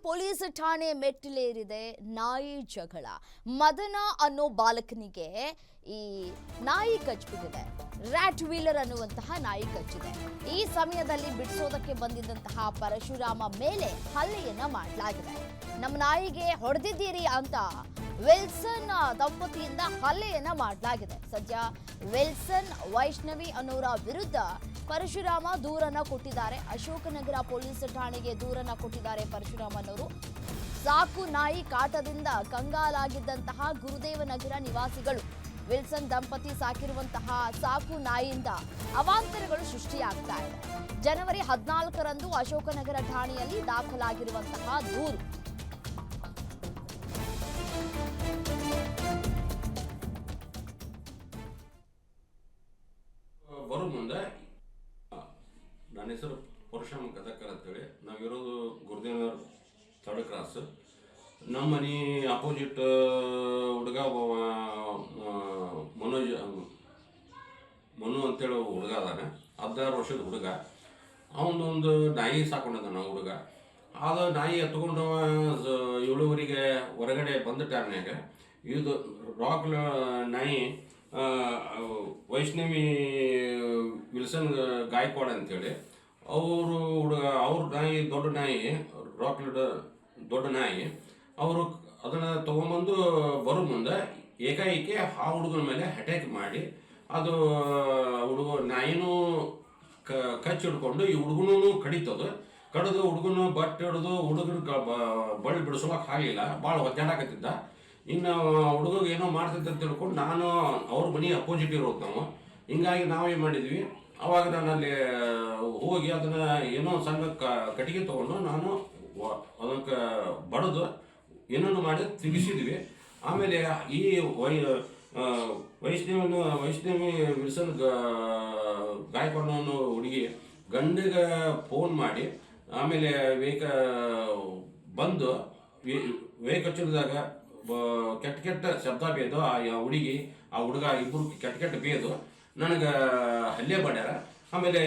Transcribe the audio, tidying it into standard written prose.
Police ಠಾಣೆ ಮೆಟ್ಟಿಲೇರಿದೆ ನಾಯಿ ಜಗಳ. ಮದನ ಅನ್ನೋ ಬಾಲಕನಿಗೆ ಈ ನಾಯಿ ಕಚ್ಚಿಬಿಟ್ಟಿದೆ. ರ್ಯಾಟ್ ವೀಲರ್ ಅನ್ನುವಂತಹ ನಾಯಿ ಕಚ್ಚಿದೆ. ಈ ಸಮಯದಲ್ಲಿ ಬಿಡಿಸೋದಕ್ಕೆ ಬಂದಿದ್ದಂತಹ ಪರಶುರಾಮ ಮೇಲೆ ಹಲ್ಲೆಯನ್ನ ಮಾಡಲಾಗಿದೆ. ನಮ್ಮ ನಾಯಿಗೆ ಹೊಡೆದಿದ್ದೀರಿ ಅಂತ ವಿಲ್ಸನ್ ದಂಪತಿಯಿಂದ ಹಲ್ಲೆಯನ್ನ ಮಾಡಲಾಗಿದೆ. ಸದ್ಯ ವಿಲ್ಸನ್ ವೈಷ್ಣವಿ ಅನ್ನೋರ ವಿರುದ್ಧ ಪರಶುರಾಮ ದೂರನ್ನ ಕೊಟ್ಟಿದ್ದಾರೆ. ಅಶೋಕನಗರ ಪೊಲೀಸ್ ಠಾಣೆಗೆ ದೂರನ್ನ ಕೊಟ್ಟಿದ್ದಾರೆ ಪರಶುರಾಮ ಅನ್ನೋರು. ಸಾಕು ನಾಯಿ ಕಾಟದಿಂದ ಕಂಗಾಲಾಗಿದ್ದಂತಹ ಗುರುದೇವನಗರ ನಿವಾಸಿಗಳು ವಿಲ್ಸನ್ ದಂಪತಿ ಸಾಕಿರುವಂತಹ ಸಾಕು ನಾಯಿಯಿಂದ ಅವಾಂತರಗಳು ಸೃಷ್ಟಿಯಾಗ್ತಾ ಇದೆ. ಜನವರಿ 14ರಂದು ಅಶೋಕನಗರ ಠಾಣೆಯಲ್ಲಿ ದಾಖಲಾಗಿರುವಂತಹ ದೂರು. ಬರೋ ಮುಂದೆ ನನ್ನ ಹೆಸರು ಪರಶುರಾಮ ಗದಕರ್ ಅಂತೇಳಿ, ನಾವಿರೋದು ಗುರುದೇವನಗರ ಥರ್ಡ್ ಕ್ರಾಸ್. ನಮ್ಮ ಮನೆ ಅಪೋಸಿಟ್ ಹುಡುಗ ಮನು ಅಂತೇಳಿ ಹುಡುಗ ಅದಾನೆ. 16 ವರ್ಷದ ಹುಡುಗ. ಅವನೊಂದು ನಾಯಿ ಸಾಕೊಂಡಿದ್ದಾನೆ ಹುಡುಗ. ಅದು ನಾಯಿ ಎತ್ಕೊಂಡು 7:30ಗೆ ಹೊರಗಡೆ ಬಂದ ಟೈಮ್ನಾಗ ಇದು ರಾಕ್ ನಾಯಿ ವೈಷ್ಣವಿ ವಿಲ್ಸನ್ ಗಾಯಕ್ವಾಡ್ ಅಂತೇಳಿ ಅವರು ಹುಡುಗ, ಅವ್ರ ನಾಯಿ ದೊಡ್ಡ ನಾಯಿ, ರಾಕ್ ದೊಡ್ಡ ನಾಯಿ, ಅವರು ಅದನ್ನು ತೊಗೊಂಬಂದು ಬರೋ ಮುಂದೆ ಏಕಾಏಕಿ ಆ ಹುಡುಗನ ಮೇಲೆ ಅಟ್ಯಾಕ್ ಮಾಡಿ ಅದು ಹುಡುಗ ನಾಯಿನೂ ಕಚ್ಚಿ ಹಿಡ್ಕೊಂಡು ಈ ಹುಡುಗನೂ ಕಡಿತದು. ಕಡಿದು ಹುಡುಗನ ಬಟ್ಟೆ ಹಿಡಿದು ಹುಡುಗನ ಬಳ್ಳಿ ಬಿಡಿಸೋಕೆ ಆಗಲಿಲ್ಲ. ಭಾಳ ಒದ್ದಾಡಕತ್ತಿದ್ದ. ಇನ್ನು ಹುಡುಗಗೆ ಏನೋ ಮಾಡ್ತಿದ್ದ ಅಂತ ತಿಳ್ಕೊಂಡು ನಾನು ಅವ್ರ ಮನೆ ಅಪೋಸಿಟ್ ಇರೋದು ನಾವು. ಹಿಂಗಾಗಿ ನಾವೇನು ಮಾಡಿದ್ವಿ, ಅವಾಗ ನಾನು ಅಲ್ಲಿ ಹೋಗಿ ಅದನ್ನು ಏನೋ ಸಣ್ಣ ಕಟ್ಟಿಗೆ ತೊಗೊಂಡು ನಾನು ಅದಕ್ಕೆ ಬಡಿದು ಏನನ್ನು ಮಾಡಿ ತಿರುಗಿಸಿದ್ವಿ. ಆಮೇಲೆ ಈ ವೈಷ್ಣವಿ ವಿಲ್ಸನ್ ಗಾಯಕೊಂಡವನು ಹುಡುಗಿ ಗಂಡಿಗೆ ಫೋನ್ ಮಾಡಿ ಆಮೇಲೆ ಬಂದು ಹಚ್ಚಿದಾಗ ಕೆಟ್ಟ ಶಬ್ದ ಬೇದು. ಆ ಹುಡುಗಿ ಆ ಹುಡುಗ ಇಬ್ಬರು ಕೆಟ್ಟ ಬೇದು ನನಗೆ ಹಲ್ಲೆ ಮಾಡ್ಯಾರ. ಆಮೇಲೆ